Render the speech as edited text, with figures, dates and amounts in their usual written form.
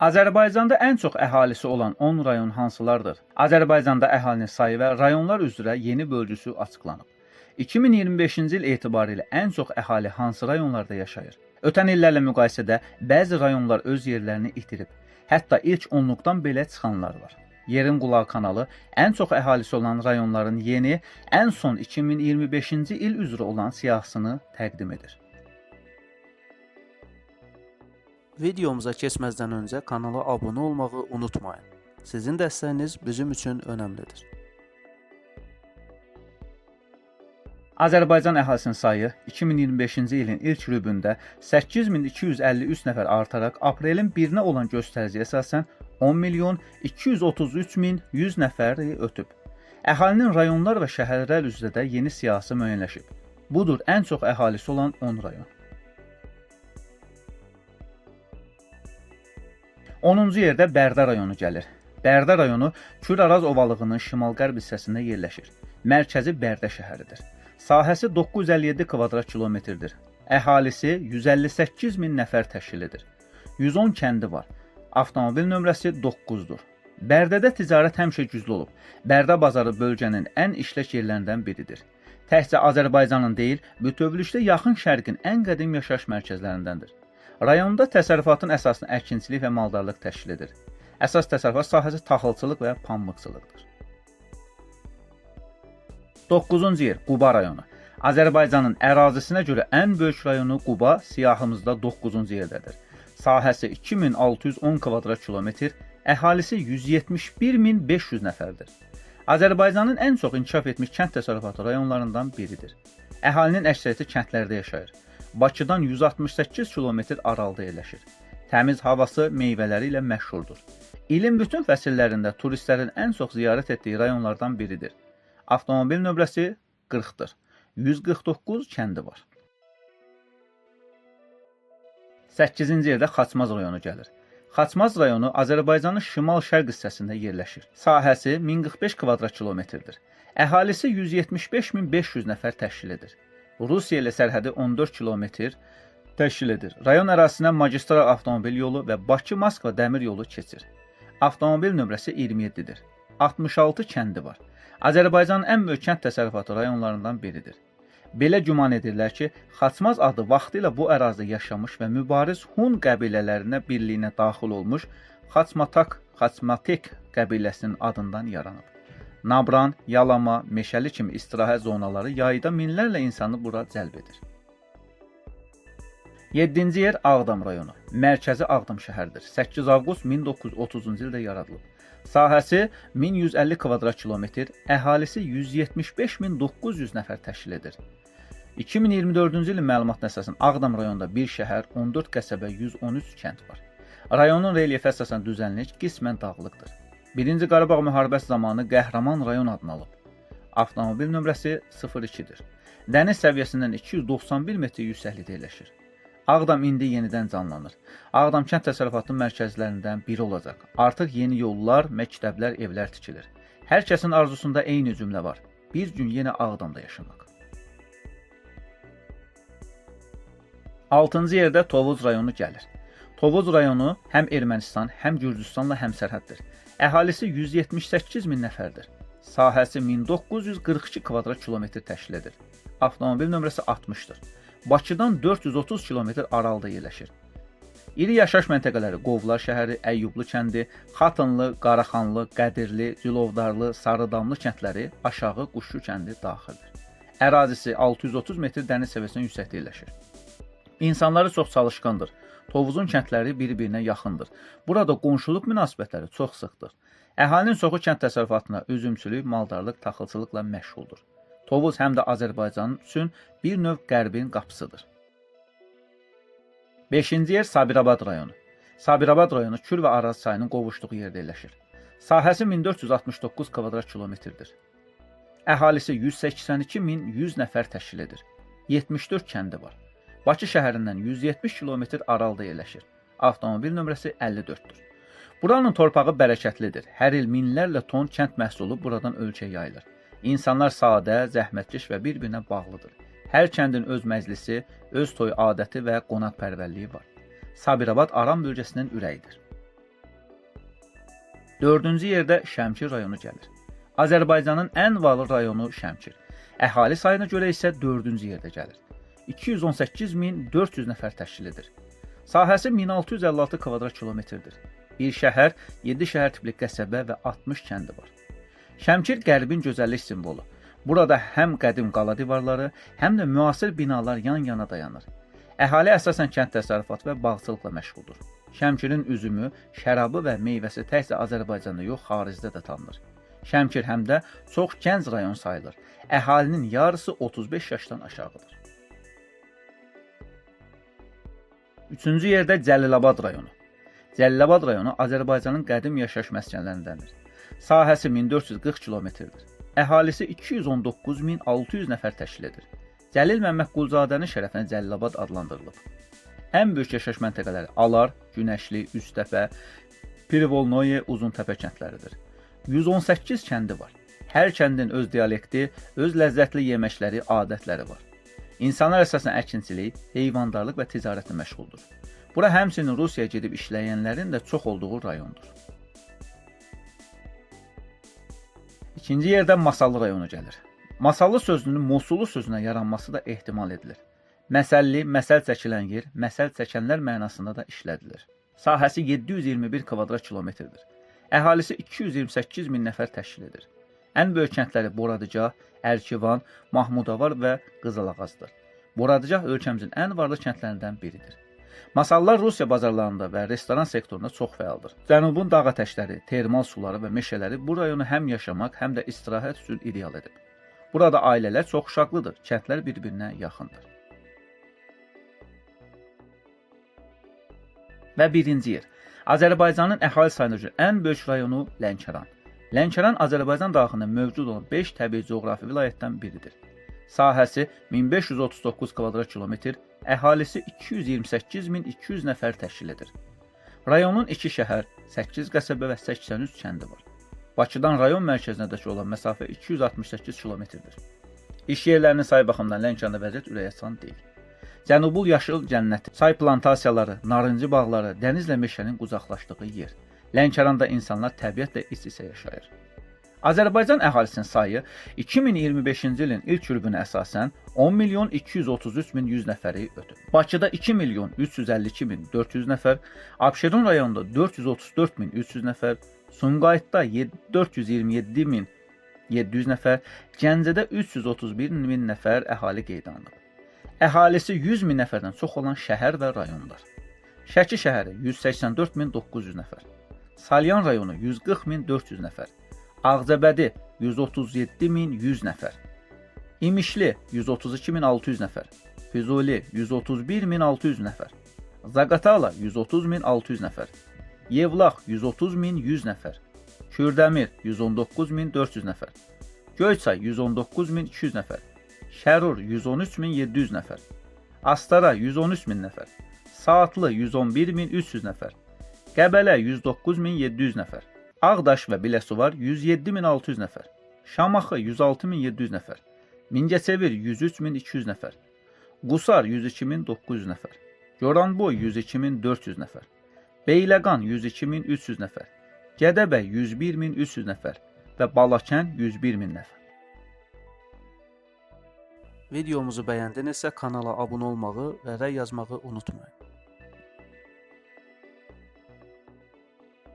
Azərbaycanda ən çox əhalisi olan 10 rayon hansılardır? Azərbaycanda əhalinin sayı və rayonlar üzrə yeni bölgüsü açıqlanıb. 2025-ci il etibarilə ən çox əhali hansı rayonlarda yaşayır? Ötən illərlə müqayisədə bəzi rayonlar öz yerlərini itirib. Hətta ilk 10-luqdan belə çıxanlar var. Yerin Qulağı kanalı ən çox əhalisi olan rayonların yeni, ən son 2025-ci il üzrə olan siyahısını təqdim edir. Videomuza keçməzdən öncə kanala abunə olmağı unutmayın. Sizin dəstəyiniz bizim üçün önəmlidir. Azərbaycan əhalisinin sayı 2025-ci ilin ilk rübündə 8253 nəfər artaraq aprelin 1-nə olan göstəriciyə əsasən 10.233.100 nəfəri ötüb. Əhalinin rayonlar və şəhərlər üzrə də yeni siyahısı müəyyənləşib. Budur ən çox əhalisi olan 10 rayon. 10-cu yerdə Bərdə rayonu gəlir. Bərdə rayonu Kür-Araz ovalığının şimal-qərb hissəsində yerləşir. Mərkəzi Bərdə şəhəridir. Sahəsi 957 kvadrat kilometrdir. Əhalisi 158.000 nəfər təşkil edir. 110 kəndi var. Avtomobil nömrəsi 9-dur. Bərdədə ticarət həmişə güclü olub. Bərdə bazarı bölgənin ən işlək yerlərindən biridir. Təkcə Azərbaycanın deyil, bütövlükdə yaxın şərqin ən qədim yaşayış mərkəzlərindəndir. Rayonda təsərrüfatın əsasını əkinçilik və maldarlıq təşkil edir. Əsas təsərrüfat sahəsi taxılçılıq və pambıqçılıqdır. 9-cu yer Quba rayonu. Azərbaycanın ərazisinə görə ən böyük rayonu Quba siyahımızda 9-cu yerdədir. Sahəsi 2610 kvadrat kilometr, əhalisi 171.500 nəfərdir. Azərbaycanın ən çox inkişaf etmiş kənd təsərrüfatı rayonlarından biridir. Əhalinin əksəriyyəti kəndlərdə yaşayır. Bakıdan 168 kilometr aralıda yerləşir. Təmiz havası, meyvələri ilə məşhurdur. İlin bütün fəsillərində turistlərin ən çox ziyarət etdiyi rayonlardan biridir. Avtomobil nömrəsi 40-dır. 149 kəndi var. 8-ci yerdə Xaçmaz rayonu gəlir. Xaçmaz rayonu Azərbaycanın şimal-şərq hissəsində yerləşir. Sahəsi 1045 kvadrat kilometrdir. Əhalisi 175.500 nəfər təşkil edir. Rusiya ilə sərhədi 14 kilometr təşkil edir. Rayon ərazisinə magistral avtomobil yolu və Bakı-Moskva dəmir yolu keçir. Avtomobil nömrəsi 27-dir. 66 kəndi var. Azərbaycanın ən böyük kənd təsərrüfatı rayonlarından biridir. Belə güman edirlər ki, Xaçmaz adı vaxtilə bu ərazidə yaşamış və mübariz Hun qəbilələrinə birliyinə daxil olmuş Xaçmatek qəbiləsinin adından yaranıb. Nabran, Yalama, Meşəli kimi istirahət zonaları yayda minlərlə insanı bura cəlb edir. 7-ci yer Ağdam rayonu. Mərkəzi Ağdam şəhəridir. 8 avqust 1930-cu ildə yaradılıb. Sahəsi 1150 kvadrat kilometr, əhalisi 175.900 nəfər təşkil edir. 2024-cü ilin məlumatına əsasən Ağdam rayonunda bir şəhər, 14 qəsəbə, 113 kənd var. Rayonun relyefi əsasən düzənlik, qismən dağlıqdır. 1-ci Qarabağ müharibəsi zamanı Qəhrəman rayon adını alıb. Avtomobil nömrəsi 02-dir. Dəniz səviyyəsindən 291 metr yüksəklikdə yerləşir. Ağdam indi yenidən canlanır. Ağdam kənd təsərrüfatının mərkəzlərindən biri olacaq. Artıq yeni yollar, məktəblər, evlər tikilir. Hər kəsin arzusunda eyni cümlə var. Bir gün yenə Ağdamda yaşamaq. 6-cı yerdə Tovuz rayonu gəlir. Tovuz rayonu həm Ermənistan, həm Gürcüstanla həmsərhəddir. Əhalisi 178.000 nəfərdir. Sahəsi 1942 kvadrat kilometr təşkil edir. Avtomobil nömrəsi 60-dır. Bakıdan 430 kilometr aralıda yerləşir. İri yaşayış məntəqələri Qovlar şəhəri, Əyyublu kəndi, Xatınlı, Qaraxanlı, Qədirli, Cülovdarlı, Sarıdamlı kəndləri aşağı Quşlu kəndi daxildir. Ərazisi 630 metr dəniz səviyyəsindən yüksəkdə yerləşir. İnsanları çox çalışqandır. Tovuzun kəndləri bir-birinə yaxındır. Burada qonşuluq münasibətləri çox sıxdır. Əhalinin çoxu kənd təsərrüfatına üzümçülük, maldarlıq, taxılçılıqla məşğuldur. Tovuz həm də Azərbaycan üçün bir növ qərbin qapısıdır. 5-ci yer Sabirabad rayonu. Sabirabad rayonu Kür və Araz çayının qovuşduğu yerdə yerləşir. Sahəsi 1469 kvadrat kilometrdir. Əhalisi 182.100 nəfər təşkil edir. 74 kəndi var. Bakı şəhərindən 170 kilometr aralıda yerləşir. Avtomobil nömrəsi 54-dür. Buranın torpağı bərəkətlidir. Hər il minlərlə ton kənd məhsulu buradan ölkəyə yayılır. İnsanlar sadə, zəhmətkeş və bir-birinə bağlıdır. Hər kəndin öz məclisi, öz toy adəti və qonaqpərvərliyi var. Sabirabad Aran bölgəsinin ürəyidir. 4-cü yerdə Şəmkir rayonu gəlir. Azərbaycanın ən varlı rayonu Şəmkir. Əhali sayına görə isə 4-cü yerdə gəlir. 218.400 nəfər təşkil edir. Sahəsi 1656 kvadrat kilometrdir. Bir şəhər, 7 şəhər tipli qəsəbə və 60 kəndi var. Şəmkir qərbin gözəllik simvolu. Burada həm qədim qala divarları, həm də müasir binalar yan-yana dayanır. Əhali əsasən kənd təsərrüfatı və bağçılıqla məşğuldur. Şəmkirin üzümü, şərabı və meyvəsi təkcə Azərbaycanda yox, xaricdə də tanınır. Şəmkir həm də çox gənc rayon sayılır. Əhalinin yarısı 35 yaşdan aşağıdır. 3-cü yerdə Cəlilabad rayonu. Cəlilabad rayonu Azərbaycanın qədim yaşayış məskənlərindəndir. Sahəsi 1440 kilometrdir. Əhalisi 219.600 nəfər təşkil edir. Cəlil Məmmədquluzadənin şərəfinə Cəlilabad adlandırılıb. Ən böyük yaşayış məntəqələri Alar, Günəşli, Üstəpə, Privolnoye, Uzuntəpə kəndləridir. 118 kəndi var. Hər kəndin öz dialekti, öz ləzzətli yeməkləri, adətləri var. İnsanlar əsasən əkinçilik, heyvandarlıq və ticarətlə məşğuldur. Bura həmçinin Rusiyaya gedib işləyənlərin də çox olduğu rayondur. 2-ci yerdə Masallı rayonu gəlir. Masallı sözünün Mosulu sözünə yaranması da ehtimal edilir. Məsəlli, məsəl çəkilən yer, məsəl çəkənlər mənasında da işlədilir. Sahəsi 721 kvadrat kilometrdir. Əhalisi 228.000 nəfər təşkil edir. Ən böyük kəndləri Boradıgah, Ərkivan, Mahmudavar və Qızılağazdır. Boradıgah ölkəmizin ən varlı kəndlərindən biridir. Masallar Rusiya bazarlarında və restoran sektorunda çox fəaldır. Cənubun dağ atəşləri, termal suları və meşələri bu rayonu həm yaşamaq, həm də istirahət üçün ideal edib. Burada ailələr çox uşaqlıdır, kəndlər bir-birinə yaxındır. Və 1-ci yer. Azərbaycanın əhali sayına görə ən böyük rayonu Lənkəran. Lənkəran Azərbaycan daxilində mövcud olan 5 təbii coğrafi vilayətdən biridir. Sahəsi 1539 kvadrat kilometr, əhalisi 228.200 nəfər təşkil edir. Rayonun 2 şəhər, 8 qəsəbə və 83 kəndi var. Bakıdan rayon mərkəzinədəki olan məsafə 268 kilometrdir. İş yerlərinin sayı baxımından Lənkəranda vəziyyət ürəkaçan deyil. Cənubul yaşıl cənnəti, çay plantasiyaları, narıncı bağları, dənizlə meşənin qucaqlaşdığı yer. Lənkəranda insanlar təbiətlə iç-içə yaşayır. Azərbaycan əhalisinin sayı 2025-ci ilin ilk rübünə əsasən 10.233.100 nəfəri ötüb. Bakıda 2.352.400 nəfər, Abşeron rayonunda 434.300 nəfər, Sumqayıtda 427.700 nəfər, Gəncədə 331.000 nəfər əhali qeydə alınıb. Əhalisi 100.000 nəfərdən çox olan şəhər və rayonlar. Şəki şəhəri 184.900 nəfər, Salyan rayonu 140.400 nəfər, Ağcabədi 137.100 nəfər, İmişli 132.600 nəfər, Füzuli 131.600 nəfər, Zaqatala 130.600 nəfər, Yevlax 130.100 nəfər, Kürdəmir 119.400 nəfər, Göyçay 119.200 nəfər, Şərur 113.700 nəfər, Astara 113.000 nəfər, Saatlı 111.300 nəfər, Qəbələ 109.700 nəfər, Ağdaş və Biləsuvar 107.600 nəfər, Şamaxı 106.700 nəfər, Mingəçevir 103.200 nəfər, Qusar 102.900 nəfər, Goranboy 102.400 nəfər, Beyləqan 102.300 nəfər, Gədəbəy 101.300 nəfər və Balakən 101.000 nəfər. Videomuzu bəyəndinizsə kanala abunə olmağı və rəy yazmağı unutmayın.